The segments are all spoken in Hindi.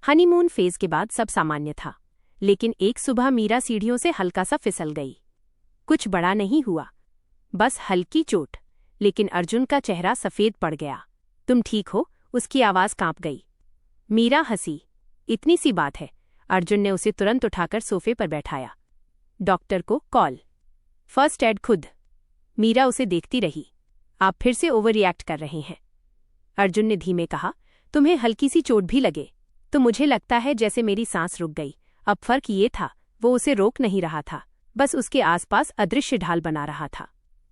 हनीमून फेज के बाद सब सामान्य था, लेकिन एक सुबह मीरा सीढ़ियों से हल्का सा फिसल गई। कुछ बड़ा नहीं हुआ, बस हल्की चोट, लेकिन अर्जुन का चेहरा सफेद पड़ गया। तुम ठीक हो? उसकी आवाज कांप गई। मीरा हंसी। इतनी सी बात है। अर्जुन ने उसे तुरंत उठाकर सोफे पर बैठाया। डॉक्टर को कॉल, फर्स्ट एड खुद। मीरा उसे देखती रही। आप फिर से ओवर रिएक्ट कर रहे हैं, अर्जुन ने धीमे कहा। तुम्हें हल्की सी चोट भी लगे तो मुझे लगता है जैसे मेरी सांस रुक गई। अब फर्क ये था, वो उसे रोक नहीं रहा था, बस उसके आसपास अदृश्य ढाल बना रहा था।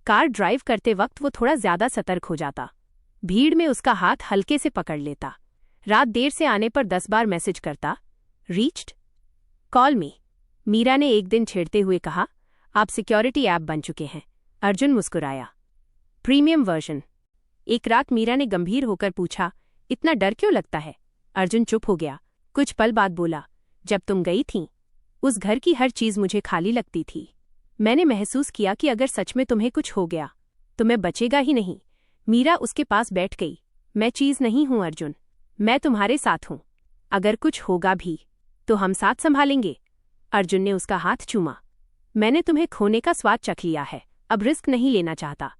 कार ड्राइव करते वक्त वो थोड़ा ज्यादा सतर्क हो जाता, भीड़ में उसका हाथ हल्के से पकड़ लेता, रात देर से आने पर 10 बार मैसेज करता, रीच्ड, कॉल मी। मीरा ने एक दिन छेड़ते हुए कहा, आप सिक्योरिटी ऐप बन चुके हैं। अर्जुन मुस्कुराया। Premium version. एक रात मीरा ने गंभीर होकर पूछा, इतना डर क्यों लगता है? अर्जुन चुप हो गया। कुछ पल बाद बोला, जब तुम गई थीं, उस घर की हर चीज मुझे खाली लगती थी। मैंने महसूस किया कि अगर सच में तुम्हें कुछ हो गया तो मैं बचेगा ही नहीं। मीरा उसके पास बैठ गई। मैं चीज नहीं हूं अर्जुन, मैं तुम्हारे साथ हूं। अगर कुछ होगा भी तो हम साथ संभालेंगे। अर्जुन ने उसका हाथ चूमा। मैंने तुम्हें खोने का स्वाद चख लिया है, अब रिस्क नहीं लेना चाहता।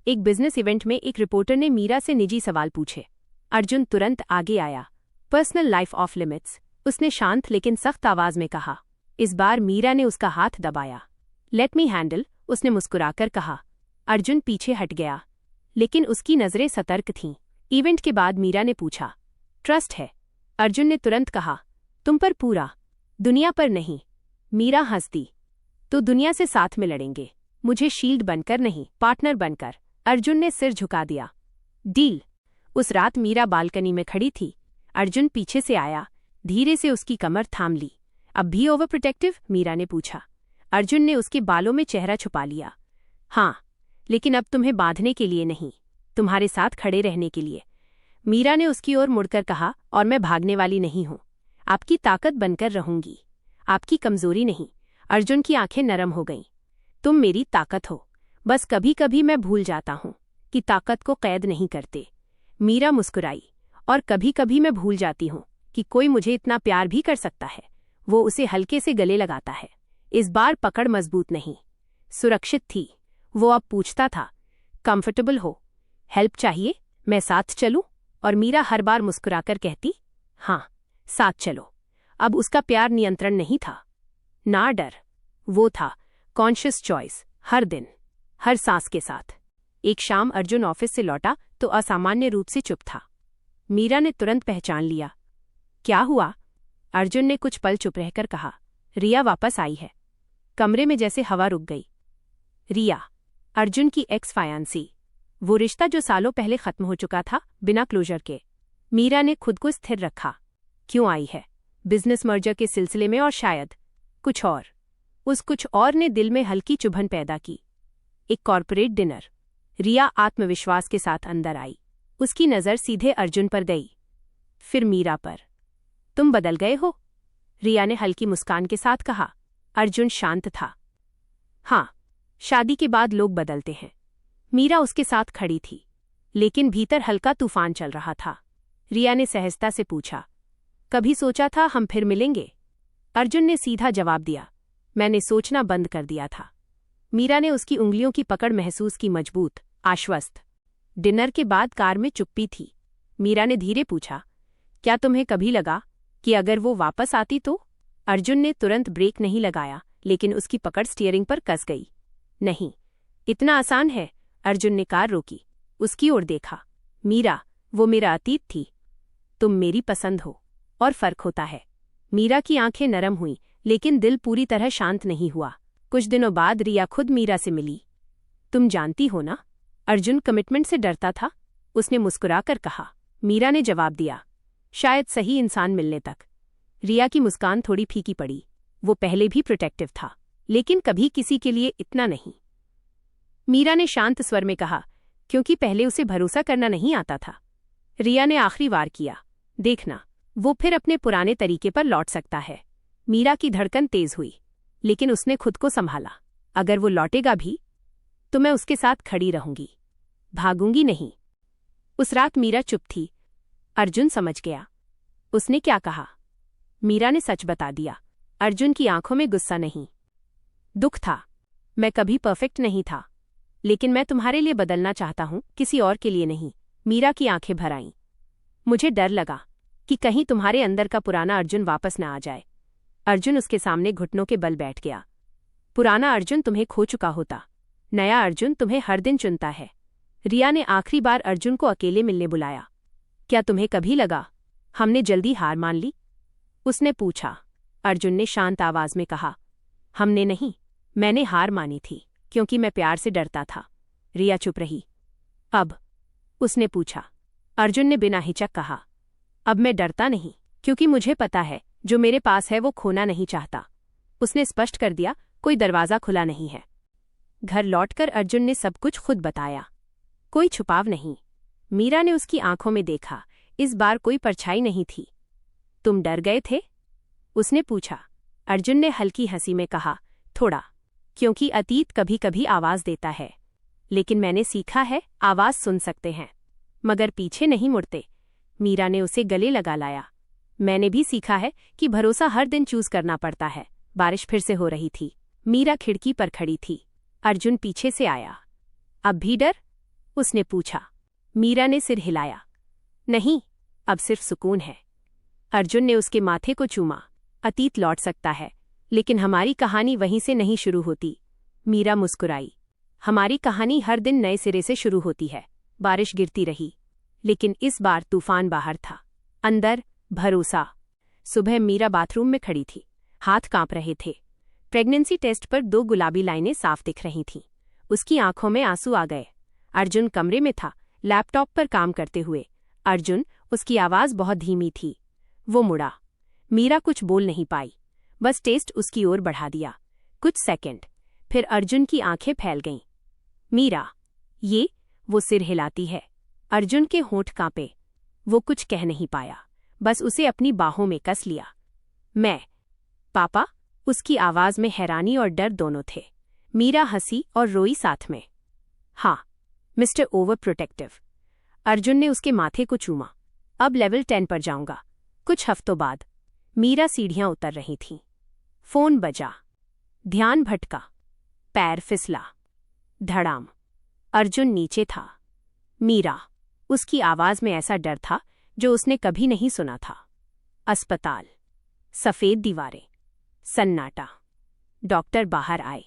एक बिजनेस इवेंट में एक रिपोर्टर ने मीरा से निजी सवाल पूछे। अर्जुन तुरंत आगे आया। पर्सनल लाइफ ऑफ लिमिट्स, उसने शांत लेकिन सख्त आवाज में कहा। इस बार मीरा ने उसका हाथ दबाया। लेट मी हैंडल, उसने मुस्कुराकर कहा। अर्जुन पीछे हट गया, लेकिन उसकी नजरें सतर्क थीं। इवेंट के बाद मीरा ने पूछा, ट्रस्ट है? अर्जुन ने तुरंत कहा, तुम पर पूरा, दुनिया पर नहीं। मीरा हंस दी। तो दुनिया से साथ में लड़ेंगे, मुझे शील्ड बनकर नहीं, पार्टनर बनकर। अर्जुन ने सिर झुका दिया। डील। उस रात मीरा बालकनी में खड़ी थी। अर्जुन पीछे से आया, धीरे से उसकी कमर थाम ली। अब भी ओवर प्रोटेक्टिव? मीरा ने पूछा। अर्जुन ने उसके बालों में चेहरा छुपा लिया। हाँ, लेकिन अब तुम्हें बांधने के लिए नहीं, तुम्हारे साथ खड़े रहने के लिए। मीरा ने उसकी ओर मुड़कर कहा, और मैं भागने वाली नहीं हूं, आपकी ताकत बनकर रहूंगी, आपकी कमजोरी नहीं। अर्जुन की आंखें नरम हो गईं। तुम मेरी ताकत हो, बस कभी कभी मैं भूल जाता हूं कि ताकत को कैद नहीं करते। मीरा मुस्कुराई। और कभी कभी मैं भूल जाती हूं कि कोई मुझे इतना प्यार भी कर सकता है। वो उसे हल्के से गले लगाता है। इस बार पकड़ मजबूत नहीं, सुरक्षित थी। वो अब पूछता था, कंफर्टेबल हो? हेल्प चाहिए? मैं साथ चलूं? और मीरा हर बार मुस्कुराकर कहती, हाँ, साथ चलो। अब उसका प्यार नियंत्रण नहीं था, ना डर, वो था कॉन्शियस चॉइस। हर दिन, हर सांस के साथ। एक शाम अर्जुन ऑफिस से लौटा तो असामान्य रूप से चुप था। मीरा ने तुरंत पहचान लिया। क्या हुआ? अर्जुन ने कुछ पल चुप रहकर कहा, रिया वापस आई है। कमरे में जैसे हवा रुक गई। रिया, अर्जुन की एक्स फायांसी, वो रिश्ता जो सालों पहले खत्म हो चुका था, बिना क्लोजर के। मीरा ने खुद को स्थिर रखा। क्यों आई है? बिजनेस मर्जर के सिलसिले में, और शायद कुछ और। उस कुछ और ने दिल में हल्की चुभन पैदा की। एक कॉर्पोरेट डिनर। रिया आत्मविश्वास के साथ अंदर आई। उसकी नज़र सीधे अर्जुन पर गई, फिर मीरा पर। तुम बदल गए हो, रिया ने हल्की मुस्कान के साथ कहा। अर्जुन शांत था। हाँ, शादी के बाद लोग बदलते हैं। मीरा उसके साथ खड़ी थी, लेकिन भीतर हल्का तूफान चल रहा था। रिया ने सहजता से पूछा, कभी सोचा था हम फिर मिलेंगे? अर्जुन ने सीधा जवाब दिया, मैंने सोचना बंद कर दिया था। मीरा ने उसकी उंगलियों की पकड़ महसूस की, मजबूत, आश्वस्त। डिनर के बाद कार में चुप्पी थी। मीरा ने धीरे पूछा, क्या तुम्हें कभी लगा कि अगर वो वापस आती तो? अर्जुन ने तुरंत ब्रेक नहीं लगाया, लेकिन उसकी पकड़ स्टीयरिंग पर कस गई। नहीं, इतना आसान है। अर्जुन ने कार रोकी, उसकी ओर देखा। मीरा, वो मेरा अतीत थी, तुम मेरी पसंद हो, और फर्क होता है। मीरा की आंखें नरम हुईं, लेकिन दिल पूरी तरह शांत नहीं हुआ। कुछ दिनों बाद रिया खुद मीरा से मिली। तुम जानती हो ना, अर्जुन कमिटमेंट से डरता था, उसने मुस्कुराकर कहा। मीरा ने जवाब दिया, शायद सही इंसान मिलने तक। रिया की मुस्कान थोड़ी फीकी पड़ी। वो पहले भी प्रोटेक्टिव था, लेकिन कभी किसी के लिए इतना नहीं। मीरा ने शांत स्वर में कहा, क्योंकि पहले उसे भरोसा करना नहीं आता था। रिया ने आखिरी वार किया, देखना, वो फिर अपने पुराने तरीके पर लौट सकता है। मीरा की धड़कन तेज हुई, लेकिन उसने खुद को संभाला। अगर वो लौटेगा भी तो मैं उसके साथ खड़ी रहूंगी, भागूंगी नहीं। उस रात मीरा चुप थी। अर्जुन समझ गया। उसने क्या कहा? मीरा ने सच बता दिया। अर्जुन की आंखों में गुस्सा नहीं, दुख था। मैं कभी परफेक्ट नहीं था, लेकिन मैं तुम्हारे लिए बदलना चाहता हूं, किसी और के लिए नहीं। मीरा की आंखें भर आईं। मुझे डर लगा कि कहीं तुम्हारे अंदर का पुराना अर्जुन वापस न आ जाए। अर्जुन उसके सामने घुटनों के बल बैठ गया। पुराना अर्जुन तुम्हें खो चुका होता, नया अर्जुन तुम्हें हर दिन चुनता है। रिया ने आखिरी बार अर्जुन को अकेले मिलने बुलाया। क्या तुम्हें कभी लगा हमने जल्दी हार मान ली? उसने पूछा। अर्जुन ने शांत आवाज में कहा, हमने नहीं, मैंने हार मानी थी, क्योंकि मैं प्यार से डरता था। रिया चुप रही। अब? उसने पूछा। अर्जुन ने बिना हिचक कहा, अब मैं डरता नहीं, क्योंकि मुझे पता है जो मेरे पास है वो खोना नहीं चाहता। उसने स्पष्ट कर दिया, कोई दरवाज़ा खुला नहीं है। घर लौटकर अर्जुन ने सब कुछ खुद बताया, कोई छुपाव नहीं। मीरा ने उसकी आंखों में देखा, इस बार कोई परछाई नहीं थी। तुम डर गए थे? उसने पूछा। अर्जुन ने हल्की हंसी में कहा, थोड़ा, क्योंकि अतीत कभी कभी आवाज देता है, लेकिन मैंने सीखा है आवाज सुन सकते हैं मगर पीछे नहीं मुड़ते। मीरा ने उसे गले लगा लाया। मैंने भी सीखा है कि भरोसा हर दिन चूज करना पड़ता है। बारिश फिर से हो रही थी। मीरा खिड़की पर खड़ी थी। अर्जुन पीछे से आया। अब भी डर? उसने पूछा। मीरा ने सिर हिलाया। नहीं, अब सिर्फ सुकून है। अर्जुन ने उसके माथे को चूमा। अतीत लौट सकता है, लेकिन हमारी कहानी वहीं से नहीं शुरू होती। मीरा मुस्कुराई। हमारी कहानी हर दिन नए सिरे से शुरू होती है। बारिश गिरती रही, लेकिन इस बार तूफान बाहर था, अंदर भरोसा। सुबह मीरा बाथरूम में खड़ी थी, हाथ कांप रहे थे। प्रेगनेंसी टेस्ट पर 2 गुलाबी लाइनें साफ दिख रही थीं। उसकी आंखों में आंसू आ गए। अर्जुन कमरे में था, लैपटॉप पर काम करते हुए। अर्जुन, उसकी आवाज बहुत धीमी थी। वो मुड़ा। मीरा कुछ बोल नहीं पाई, बस टेस्ट उसकी ओर बढ़ा दिया। कुछ सेकंड, फिर अर्जुन की आंखें फैल गईं। मीरा, ये? वो सिर हिलाती है। अर्जुन के होंठ कांपे। वो कुछ कह नहीं पाया, बस उसे अपनी बाहों में कस लिया। मैं? पापा? उसकी आवाज में हैरानी और डर दोनों थे। मीरा हंसी और रोई साथ में। हाँ, मिस्टर ओवर प्रोटेक्टिव। अर्जुन ने उसके माथे को चूमा। अब लेवल 10 पर जाऊंगा। कुछ हफ्तों बाद मीरा सीढ़ियां उतर रही थीं। फोन बजा। ध्यान भटका। पैर फिसला। धड़ाम। अर्जुन नीचे था। मीरा। उसकी आवाज में ऐसा डर था जो उसने कभी नहीं सुना था। अस्पताल। सफेद दीवारें। सन्नाटा। डॉक्टर बाहर आए।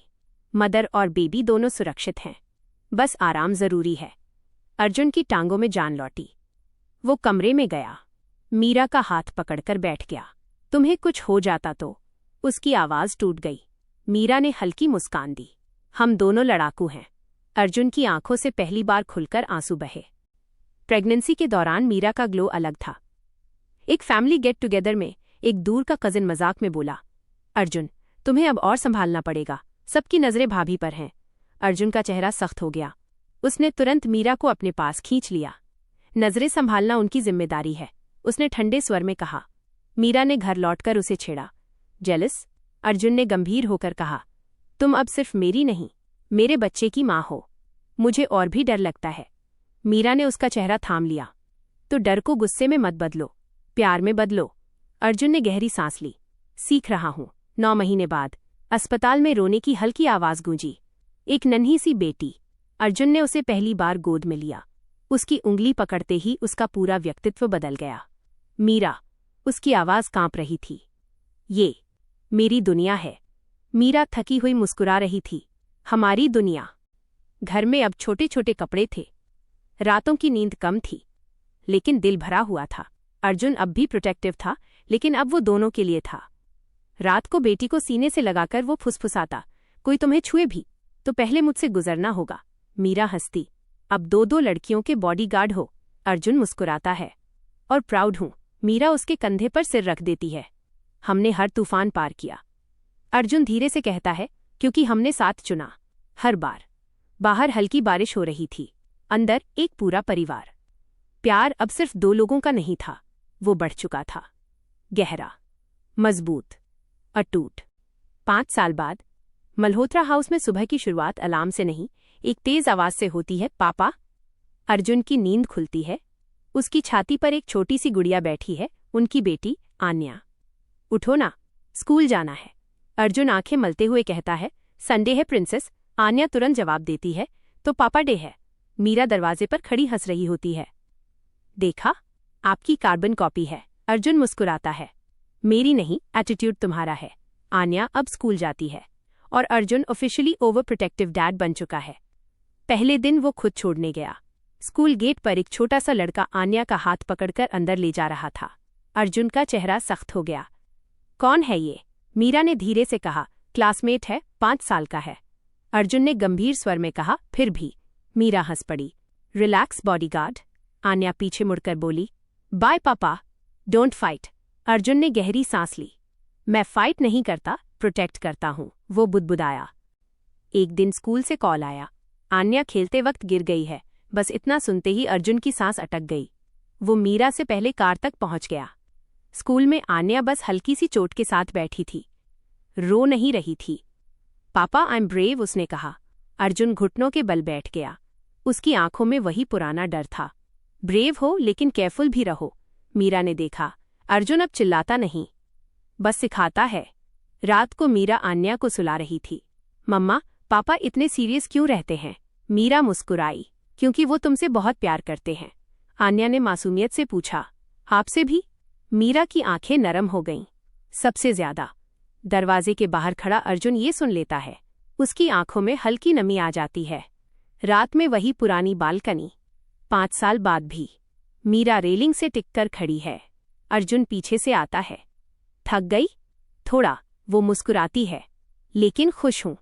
मदर और बेबी दोनों सुरक्षित हैं, बस आराम जरूरी है। अर्जुन की टांगों में जान लौटी। वो कमरे में गया। मीरा का हाथ पकड़कर बैठ गया। तुम्हें कुछ हो जाता तो? उसकी आवाज टूट गई। मीरा ने हल्की मुस्कान दी। हम दोनों लड़ाकू हैं। अर्जुन की आंखों से पहली बार खुलकर आंसू बहे। प्रेगनेंसी के दौरान मीरा का ग्लो अलग था। एक फैमिली गेट टुगेदर में एक दूर का कजिन मजाक में बोला, अर्जुन, तुम्हें अब और संभालना पड़ेगा, सबकी नजरें भाभी पर हैं। अर्जुन का चेहरा सख्त हो गया। उसने तुरंत मीरा को अपने पास खींच लिया। नजरें संभालना उनकी जिम्मेदारी है, उसने ठंडे स्वर में कहा। मीरा ने घर लौटकर उसे छेड़ा। जेलस? अर्जुन ने गंभीर होकर कहा। तुम अब सिर्फ मेरी नहीं, मेरे बच्चे की माँ हो। मुझे और भी डर लगता है। मीरा ने उसका चेहरा थाम लिया। तो डर को गुस्से में मत बदलो, प्यार में बदलो। अर्जुन ने गहरी सांस ली। सीख रहा हूं। 9 महीने बाद अस्पताल में रोने की हल्की आवाज गूंजी। एक नन्ही सी बेटी। अर्जुन ने उसे पहली बार गोद में लिया। उसकी उंगली पकड़ते ही उसका पूरा व्यक्तित्व बदल गया। मीरा। उसकी आवाज कांप रही थी। ये मेरी दुनिया है। मीरा थकी हुई मुस्कुरा रही थी। हमारी दुनिया। घर में अब छोटे छोटे कपड़े थे। रातों की नींद कम थी, लेकिन दिल भरा हुआ था। अर्जुन अब भी प्रोटेक्टिव था, लेकिन अब वो दोनों के लिए था। रात को बेटी को सीने से लगाकर वो फुसफुसाता, कोई तुम्हें छुए भी तो पहले मुझसे गुजरना होगा। मीरा हंसती। अब 2 लड़कियों के बॉडीगार्ड हो। अर्जुन मुस्कुराता है। और प्राउड हूं। मीरा उसके कंधे पर सिर रख देती है। हमने हर तूफान पार किया। अर्जुन धीरे से कहता है, क्योंकि हमने साथ चुना। हर बार। बाहर हल्की बारिश हो रही थी, अंदर एक पूरा परिवार। प्यार अब सिर्फ 2 लोगों का नहीं था, वो बढ़ चुका था। गहरा, मजबूत, अटूट। 5 साल बाद मल्होत्रा हाउस में सुबह की शुरुआत अलार्म से नहीं, एक तेज आवाज से होती है। पापा। अर्जुन की नींद खुलती है। उसकी छाती पर एक छोटी सी गुड़िया बैठी है, उनकी बेटी आन्या। उठो ना, स्कूल जाना है। अर्जुन आंखें मलते हुए कहता है, संडे है प्रिंसेस। आन्या तुरंत जवाब देती है, तो पापा डे है। मीरा दरवाजे पर खड़ी हंस रही होती है। देखा, आपकी कार्बन कॉपी है। अर्जुन मुस्कुराता है। मेरी नहीं, एटीट्यूड तुम्हारा है। आन्या अब स्कूल जाती है और Arjun officially over protective dad बन चुका है। पहले दिन वो खुद छोड़ने गया। स्कूल गेट पर एक छोटा सा लड़का आन्या का हाथ पकड़कर अंदर ले जा रहा था। अर्जुन का चेहरा सख्त हो गया। कौन है ये? मीरा ने धीरे से कहा, क्लासमेट है, 5 साल का है। अर्जुन ने गंभीर स्वर में कहा, फिर भी। मीरा हंस पड़ी। Relax bodyguard. आन्या पीछे मुड़कर बोली, बाय पापा, डोंट फाइट। अर्जुन ने गहरी सांस ली। मैं फाइट नहीं करता, प्रोटेक्ट करता हूं, वो बुदबुदाया। एक दिन स्कूल से कॉल आया। आन्या खेलते वक्त गिर गई है। बस इतना सुनते ही अर्जुन की सांस अटक गई। वो मीरा से पहले कार तक पहुंच गया। स्कूल में आन्या बस हल्की सी चोट के साथ बैठी थी, रो नहीं रही थी। पापा आई एम ब्रेव, उसने कहा। अर्जुन घुटनों के बल बैठ गया। उसकी आंखों में वही पुराना डर था। ब्रेव हो लेकिन केयरफुल भी रहो। मीरा ने देखा, अर्जुन अब चिल्लाता नहीं, बस सिखाता है। रात को मीरा आन्या को सुला रही थी। मम्मा, पापा इतने सीरियस क्यों रहते हैं? मीरा मुस्कुराई, क्योंकि वो तुमसे बहुत प्यार करते हैं। आन्या ने मासूमियत से पूछा, आपसे भी? मीरा की आंखें नरम हो गईं। सबसे ज्यादा। दरवाजे के बाहर खड़ा अर्जुन ये सुन लेता है। उसकी आंखों में हल्की नमी आ जाती है। रात में वही पुरानी बालकनी, 5 साल बाद भी। मीरा रेलिंग से टिककर खड़ी है। अर्जुन पीछे से आता है। थक गई? थोड़ा, वो मुस्कुराती है, लेकिन खुश हूं।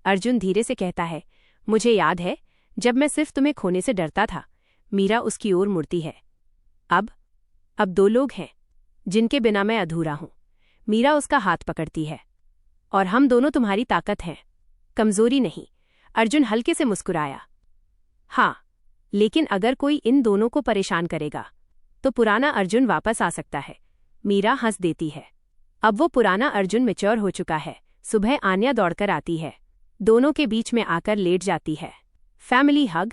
अर्जुन धीरे से कहता है, मुझे याद है जब मैं सिर्फ तुम्हें खोने से डरता था। मीरा उसकी ओर मुड़ती है। अब 2 लोग हैं जिनके बिना मैं अधूरा हूं। मीरा उसका हाथ पकड़ती है। और हम दोनों तुम्हारी ताकत हैं, कमजोरी नहीं। अर्जुन हल्के से मुस्कुराया। हाँ, लेकिन अगर कोई इन दोनों को परेशान करेगा तो पुराना अर्जुन वापस आ सकता है। मीरा हंस देती है। अब वो पुराना अर्जुन मैच्योर हो चुका है। सुबह आन्या दौड़कर आती है। दोनों के बीच में आकर लेट जाती है। फैमिली हग।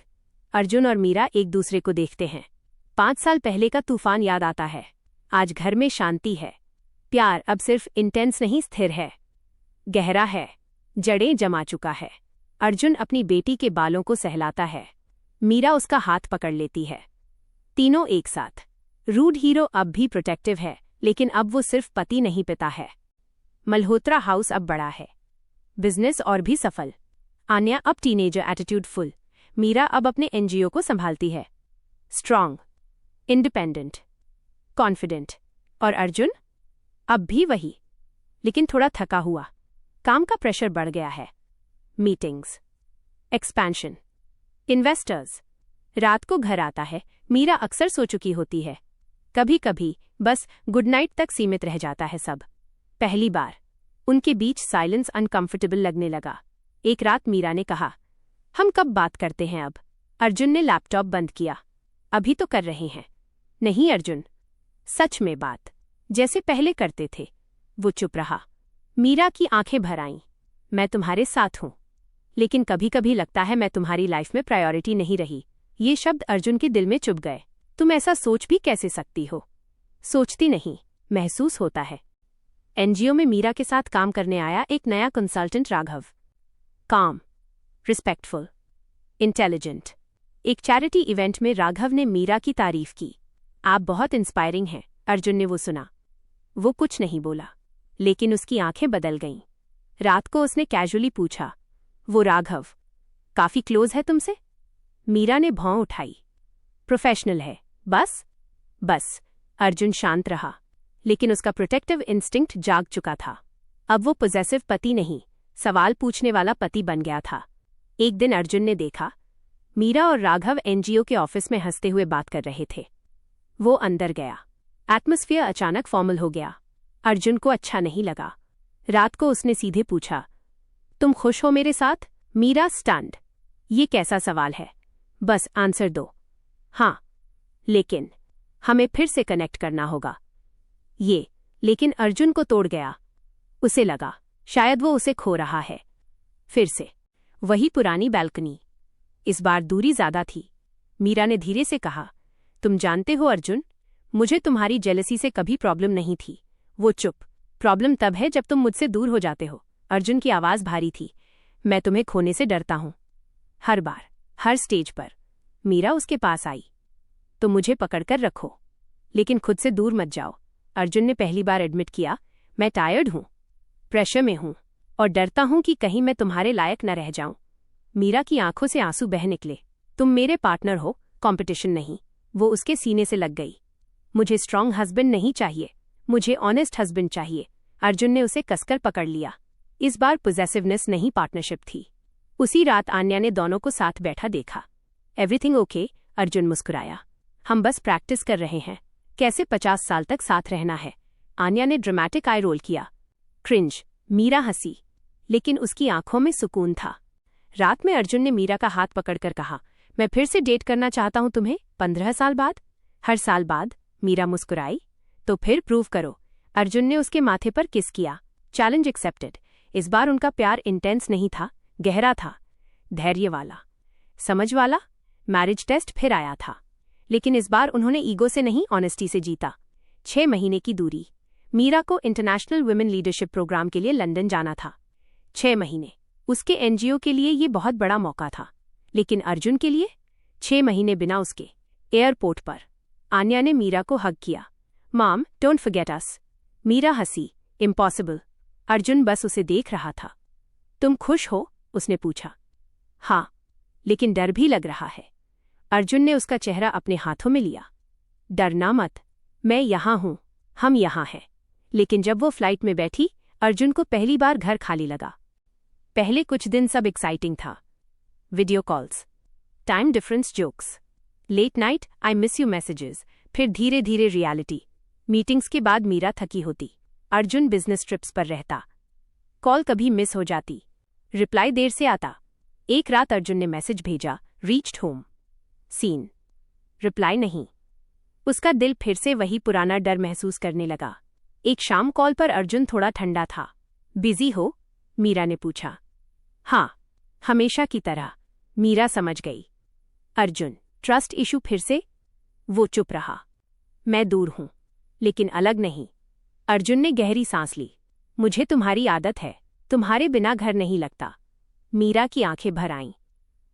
अर्जुन और मीरा एक दूसरे को देखते हैं। 5 साल पहले का तूफान याद आता है। आज घर में शांति है। प्यार अब सिर्फ इंटेंस नहीं, स्थिर है, गहरा है, जड़ें जमा चुका है। अर्जुन अपनी बेटी के बालों को सहलाता है। मीरा उसका हाथ पकड़ लेती है। तीनों एक साथ। रूड हीरो अब भी प्रोटेक्टिव है, लेकिन अब वो सिर्फ पति नहीं, पिता है। मल्होत्रा हाउस अब बड़ा है, बिजनेस और भी सफल। आन्या अब टीनेजर एटीट्यूड फुल। मीरा अब अपने एनजीओ को संभालती है। Strong, independent, confident. और अर्जुन अब भी वही, लेकिन थोड़ा थका हुआ। काम का प्रेशर बढ़ गया है। Meetings, expansion, investors. रात को घर आता है। मीरा अक्सर सो चुकी होती है। कभी कभी बस गुड नाइट तक सीमित रह जाता है सब। पहली बार उनके बीच साइलेंस अनकंफर्टेबल लगने लगा। एक रात मीरा ने कहा, हम कब बात करते हैं अब? अर्जुन ने लैपटॉप बंद किया। अभी तो कर रहे हैं। नहीं अर्जुन, सच में बात, जैसे पहले करते थे। वो चुप रहा। मीरा की आंखें भर आईं। मैं तुम्हारे साथ हूं, लेकिन कभी कभी लगता है मैं तुम्हारी लाइफ में प्रायोरिटी नहीं रही। ये शब्द अर्जुन के दिल में चुभ गए। तुम ऐसा सोच भी कैसे सकती हो? सोचती नहीं, महसूस होता है। एनजीओ में मीरा के साथ काम करने आया एक नया कंसल्टेंट राघव। काम, रिस्पेक्टफुल, इंटेलिजेंट। एक चैरिटी इवेंट में राघव ने मीरा की तारीफ की। आप बहुत इंस्पायरिंग हैं। अर्जुन ने वो सुना। वो कुछ नहीं बोला, लेकिन उसकी आंखें बदल गईं। रात को उसने कैजुअली पूछा, वो राघव काफी क्लोज है तुमसे? मीरा ने भौं उठाई। प्रोफेशनल है, बस। अर्जुन शांत रहा, लेकिन उसका प्रोटेक्टिव इंस्टिंक्ट जाग चुका था। अब वो पॉजेसिव पति नहीं, सवाल पूछने वाला पति बन गया था। एक दिन अर्जुन ने देखा, मीरा और राघव एनजीओ के ऑफिस में हंसते हुए बात कर रहे थे। वो अंदर गया। एटमॉस्फेयर अचानक फॉर्मल हो गया। अर्जुन को अच्छा नहीं लगा। रात को उसने सीधे पूछा, तुम खुश हो मेरे साथ? मीरा स्टन्ड। ये कैसा सवाल है? बस आंसर दो। हाँ, लेकिन हमें फिर से कनेक्ट करना होगा। लेकिन अर्जुन को तोड़ गया। उसे लगा शायद वो उसे खो रहा है। फिर से वही पुरानी बैल्कनी। इस बार दूरी ज्यादा थी। मीरा ने धीरे से कहा, तुम जानते हो अर्जुन, मुझे तुम्हारी जेलसी से कभी प्रॉब्लम नहीं थी। वो चुप, प्रॉब्लम तब है जब तुम मुझसे दूर हो जाते हो। अर्जुन की आवाज़ भारी थी। मैं तुम्हें खोने से डरता हूँ। हर बार, हर स्टेज पर। मीरा उसके पास आई। तो मुझे पकड़कर रखो, लेकिन खुद से दूर मत जाओ। अर्जुन ने पहली बार एडमिट किया, मैं टायर्ड हूँ, प्रेशर में हूँ और डरता हूँ कि कहीं मैं तुम्हारे लायक न रह जाऊं। मीरा की आंखों से आंसू बह निकले। तुम मेरे पार्टनर हो, कंपटीशन नहीं। वो उसके सीने से लग गई। मुझे स्ट्रांग हस्बैंड नहीं चाहिए, मुझे ऑनेस्ट हस्बैंड चाहिए। अर्जुन ने उसे कसकर पकड़ लिया। इस बार पोजेसिवनेस नहीं, पार्टनरशिप थी। उसी रात आन्या ने दोनों को साथ बैठा देखा। Everything okay? अर्जुन मुस्कुराया। हम बस प्रैक्टिस कर रहे हैं, कैसे 50 साल तक साथ रहना है। आन्या ने ड्रामेटिक आई रोल किया। क्रिंज। मीरा हंसी, लेकिन उसकी आंखों में सुकून था। रात में अर्जुन ने मीरा का हाथ पकड़कर कहा, मैं फिर से डेट करना चाहता हूं तुम्हें, 15 साल बाद। हर साल बाद। मीरा मुस्कुराई। तो फिर प्रूव करो। अर्जुन ने उसके माथे पर किस किया। Challenge accepted. इस बार उनका प्यार इंटेंस नहीं था, गहरा था, धैर्य वाला, समझ वाला। मैरिज टेस्ट फिर आया था, लेकिन इस बार उन्होंने ईगो से नहीं, ऑनेस्टी से जीता। 6 महीने की दूरी। मीरा को इंटरनेशनल वुमेन लीडरशिप प्रोग्राम के लिए लंदन जाना था। 6 महीने। उसके एनजीओ के लिए ये बहुत बड़ा मौका था, लेकिन अर्जुन के लिए 6 महीने बिना उसके। एयरपोर्ट पर आन्या ने मीरा को हग किया। मॉम, डोंट फॉरगेट अस। मीरा हंसी। इम्पॉसिबल। अर्जुन बस उसे देख रहा था। तुम खुश हो? उसने पूछा। हाँ, लेकिन डर भी लग रहा है। अर्जुन ने उसका चेहरा अपने हाथों में लिया। डरना मत, मैं यहां हूं, हम यहां हैं। लेकिन जब वो फ्लाइट में बैठी, अर्जुन को पहली बार घर खाली लगा। पहले कुछ दिन सब एक्साइटिंग था। Video calls, time difference jokes, late night I miss you messages. फिर धीरे धीरे रियलिटी। मीटिंग्स के बाद मीरा थकी होती, अर्जुन बिजनेस ट्रिप्स पर रहता। कॉल कभी मिस हो जाती, रिप्लाई देर से आता। एक रात अर्जुन ने मैसेज भेजा, रीच्ड होम। सीन। रिप्लाई नहीं। उसका दिल फिर से वही पुराना डर महसूस करने लगा। एक शाम कॉल पर अर्जुन थोड़ा ठंडा था। बिजी हो? मीरा ने पूछा। हाँ, हमेशा की तरह। मीरा समझ गई। अर्जुन, ट्रस्ट इशू फिर से? वो चुप रहा। मैं दूर हूं, लेकिन अलग नहीं। अर्जुन ने गहरी सांस ली। मुझे तुम्हारी आदत है, तुम्हारे बिना घर नहीं लगता। मीरा की आंखें भर आईं।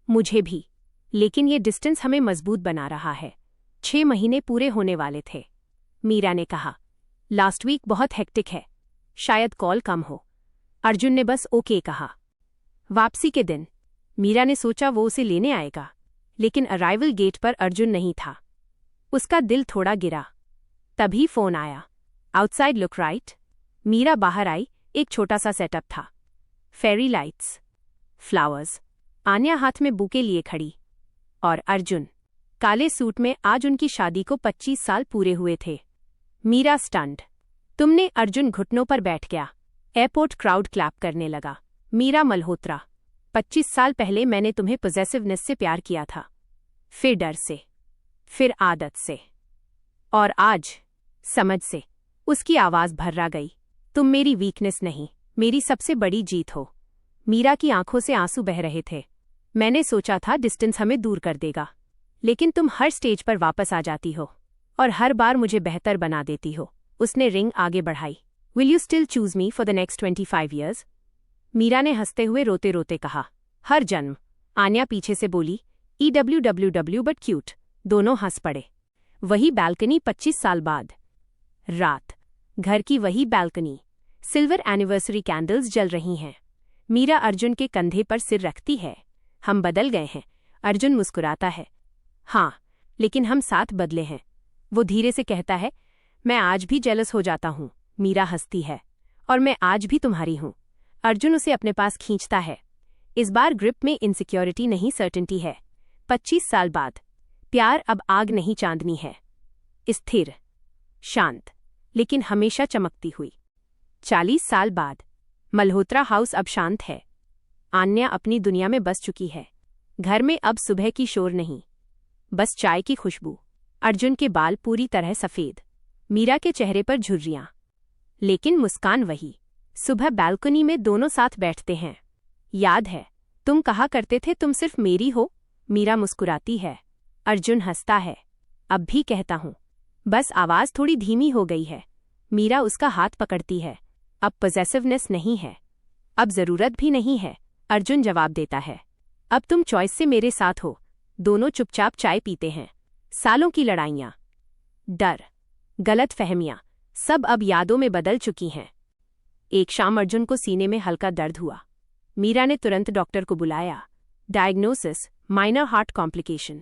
मुझे भी, लेकिन ये डिस्टेंस हमें मजबूत बना रहा है। 6 महीने पूरे होने वाले थे। मीरा ने कहा, लास्ट वीक बहुत हेक्टिक है, शायद कॉल कम हो। अर्जुन ने बस ओके कहा। वापसी के दिन मीरा ने सोचा वो उसे लेने आएगा, लेकिन अराइवल गेट पर अर्जुन नहीं था। उसका दिल थोड़ा गिरा। तभी फोन आया। Outside look right. मीरा बाहर आई। एक छोटा सा सेटअप था। फेरी लाइट्स, फ्लावर्स, आन्या हाथ में बुके लिए खड़ी, और अर्जुन काले सूट में। आज उनकी शादी को 25 साल पूरे हुए थे। मीरा स्टन्ड। तुमने? अर्जुन घुटनों पर बैठ गया। एयरपोर्ट क्राउड क्लैप करने लगा। मीरा मल्होत्रा, 25 साल पहले मैंने तुम्हें पॉसेसिवनेस से प्यार किया था, फिर डर से, फिर आदत से, और आज समझ से। उसकी आवाज भर्रा गई। तुम मेरी वीकनेस नहीं, मेरी सबसे बड़ी जीत हो। मीरा की आंखों से आंसू बह रहे थे। मैंने सोचा था डिस्टेंस हमें दूर कर देगा, लेकिन तुम हर स्टेज पर वापस आ जाती हो और हर बार मुझे बेहतर बना देती हो। उसने रिंग आगे बढ़ाई। Will you still choose me for the next 25 years? Meera ने हंसते हुए रोते रोते कहा, हर जन्म। आन्या पीछे से बोली, EWWW बट क्यूट। दोनों हंस पड़े। वही बैल्कनी 25 साल बाद। रात, घर की वही बैल्कनी। सिल्वर एनिवर्सरी कैंडल्स जल रही हैं। मीरा अर्जुन के कंधे पर सिर रखती है। हम बदल गए हैं। अर्जुन मुस्कुराता है। हाँ, लेकिन हम साथ बदले हैं। वो धीरे से कहता है, मैं आज भी जेलस हो जाता हूँ। मीरा हंसती है। और मैं आज भी तुम्हारी हूँ। अर्जुन उसे अपने पास खींचता है। इस बार ग्रिप में इनसिक्योरिटी नहीं, सर्टेनिटी है। 25 साल बाद प्यार अब आग नहीं, चांदनी है। स्थिर, शांत, लेकिन हमेशा चमकती हुई। 40 साल बाद मल्होत्रा हाउस अब शांत है। आन्या अपनी दुनिया में बस चुकी है। घर में अब सुबह की शोर नहीं, बस चाय की खुशबू। अर्जुन के बाल पूरी तरह सफेद, मीरा के चेहरे पर झुर्रियां, लेकिन मुस्कान वही। सुबह बैल्कनी में दोनों साथ बैठते हैं। याद है, तुम कहा करते थे तुम सिर्फ मेरी हो? मीरा मुस्कुराती है। अर्जुन हंसता है। अब भी कहता हूं, बस आवाज थोड़ी धीमी हो गई है। मीरा उसका हाथ पकड़ती है। अब पॉसेसिवनेस नहीं है, अब जरूरत भी नहीं है, अर्जुन जवाब देता है। अब तुम चॉइस से मेरे साथ हो। दोनों चुपचाप चाय पीते हैं। सालों की लड़ाइयां, डर, गलत फहमियां, सब अब यादों में बदल चुकी हैं। एक शाम अर्जुन को सीने में हल्का दर्द हुआ। मीरा ने तुरंत डॉक्टर को बुलाया। Diagnosis, minor heart complication.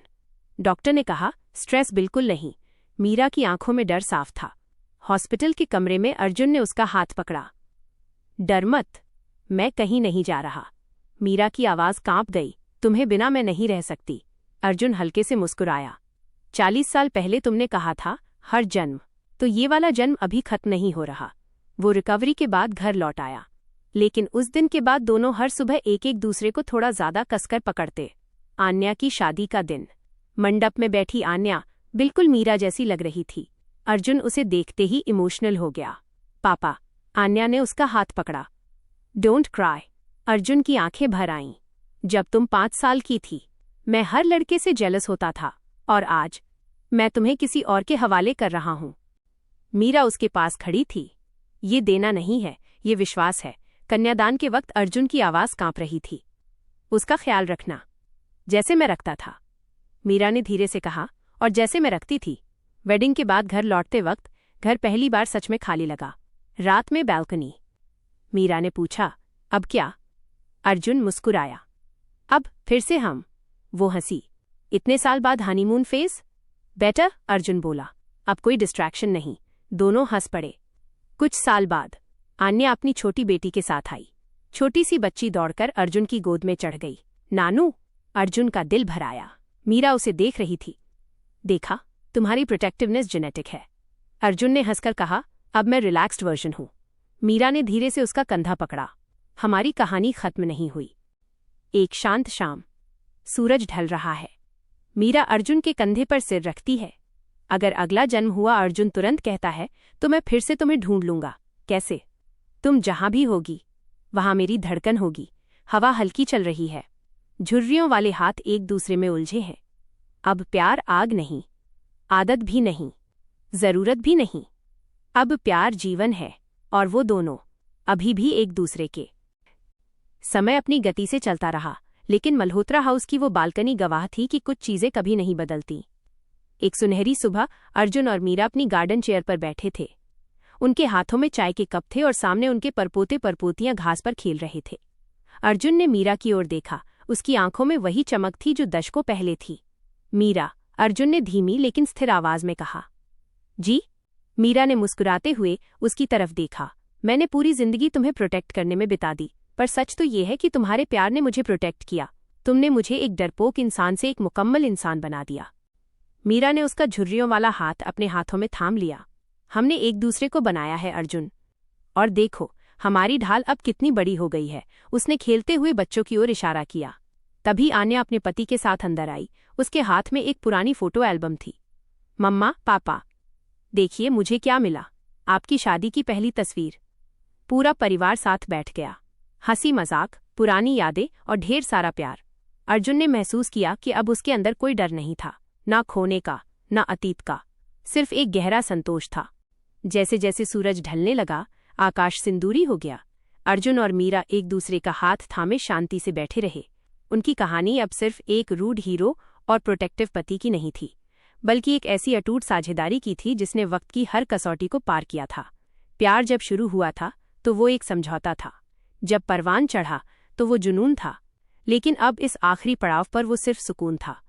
Doctor ने कहा, स्ट्रेस बिल्कुल नहीं। मीरा की आंखों में डर साफ था। हॉस्पिटल के कमरे में अर्जुन ने उसका हाथ पकड़ा। डर मत, मैं कहीं नहीं जा रहा। मीरा की आवाज कांप गई। तुम्हें बिना मैं नहीं रह सकती। अर्जुन हल्के से मुस्कुराया। 40 साल पहले तुमने कहा था, हर जन्म, तो ये वाला जन्म अभी खत्म नहीं हो रहा। वो रिकवरी के बाद घर लौट आया, लेकिन उस दिन के बाद दोनों हर सुबह एक एक दूसरे को थोड़ा ज्यादा कसकर पकड़ते। आन्या की शादी का दिन। मंडप में बैठी आन्या बिल्कुल मीरा जैसी लग रही थी। अर्जुन उसे देखते ही इमोशनल हो गया। पापा, आन्या ने उसका हाथ पकड़ा। Don't cry. अर्जुन की आंखें भर आईं। जब तुम 5 साल की थी, मैं हर लड़के से जेलस होता था, और आज मैं तुम्हें किसी और के हवाले कर रहा हूं। मीरा उसके पास खड़ी थी। ये देना नहीं है, ये विश्वास है। कन्यादान के वक्त अर्जुन की आवाज कांप रही थी। उसका ख्याल रखना, जैसे मैं रखता था, मीरा ने धीरे से कहा। और जैसे मैं रखती थी। वेडिंग के बाद घर लौटते वक्त घर पहली बार सच में खाली लगा। रात में बैल्कनी। मीरा ने पूछा, अब क्या? अर्जुन मुस्कुराया। अब फिर से हम। वो हंसी। इतने साल बाद हनीमून फेज? बेटर, अर्जुन बोला। अब कोई डिस्ट्रैक्शन नहीं। दोनों हंस पड़े। कुछ साल बाद आन्या अपनी छोटी बेटी के साथ आई। छोटी सी बच्ची दौड़कर अर्जुन की गोद में चढ़ गई। नानू! अर्जुन का दिल भर आया। मीरा उसे देख रही थी। देखा, तुम्हारी प्रोटेक्टिवनेस जेनेटिक है। अर्जुन ने हंसकर कहा, अब मैं रिलैक्स्ड वर्जन हूं। मीरा ने धीरे से उसका कंधा पकड़ा। हमारी कहानी खत्म नहीं हुई। एक शांत शाम। सूरज ढल रहा है। मीरा अर्जुन के कंधे पर सिर रखती है। अगर अगला जन्म हुआ, अर्जुन तुरंत कहता है, तो मैं फिर से तुम्हें ढूंढ लूंगा। कैसे? तुम जहां भी होगी, वहां मेरी धड़कन होगी। हवा हल्की चल रही है। झुर्रियों वाले हाथ एक दूसरे में उलझे हैं। अब प्यार आग नहीं, आदत भी नहीं, जरूरत भी नहीं। अब प्यार जीवन है, और वो दोनों अभी भी एक दूसरे के। समय अपनी गति से चलता रहा, लेकिन मल्होत्रा हाउस की वो बालकनी गवाह थी कि कुछ चीजें कभी नहीं बदलती। एक सुनहरी सुबह अर्जुन और मीरा अपनी गार्डन चेयर पर बैठे थे। उनके हाथों में चाय के कप थे और सामने उनके परपोते परपोतियां घास पर खेल रहे थे। अर्जुन ने मीरा की ओर देखा। उसकी आंखों में वही चमक थी जो दशकों पहले थी। मीरा, अर्जुन ने धीमी लेकिन स्थिर आवाज में कहा। जी? मीरा ने मुस्कुराते हुए उसकी तरफ देखा। मैंने पूरी जिंदगी तुम्हें प्रोटेक्ट करने में बिता दी, पर सच तो ये है कि तुम्हारे प्यार ने मुझे प्रोटेक्ट किया। तुमने मुझे एक डरपोक इंसान से एक मुकम्मल इंसान बना दिया। मीरा ने उसका झुर्रियों वाला हाथ अपने हाथों में थाम लिया। हमने एक दूसरे को बनाया है अर्जुन, और देखो हमारी ढाल अब कितनी बड़ी हो गई है। उसने खेलते हुए बच्चों की ओर इशारा किया। तभी आन्या अपने पति के साथ अंदर आई। उसके हाथ में एक पुरानी फोटो एल्बम थी। मम्मा, पापा, देखिए मुझे क्या मिला। आपकी शादी की पहली तस्वीर। पूरा परिवार साथ बैठ गया। हंसी मजाक, पुरानी यादें और ढेर सारा प्यार। अर्जुन ने महसूस किया कि अब उसके अंदर कोई डर नहीं था, ना खोने का, ना अतीत का, सिर्फ एक गहरा संतोष था। जैसे जैसे सूरज ढलने लगा, आकाश सिंदूरी हो गया। अर्जुन और मीरा एक दूसरे का हाथ थामे शांति से बैठे रहे। उनकी कहानी अब सिर्फ एक रूड हीरो और प्रोटेक्टिव पति की नहीं थी, बल्कि एक ऐसी अटूट साझेदारी की थी जिसने वक्त की हर कसौटी को पार किया था। प्यार जब शुरू हुआ था तो वो एक समझौता था। जब परवान चढ़ा तो वो जुनून था। लेकिन अब इस आखिरी पड़ाव पर वो सिर्फ सुकून था।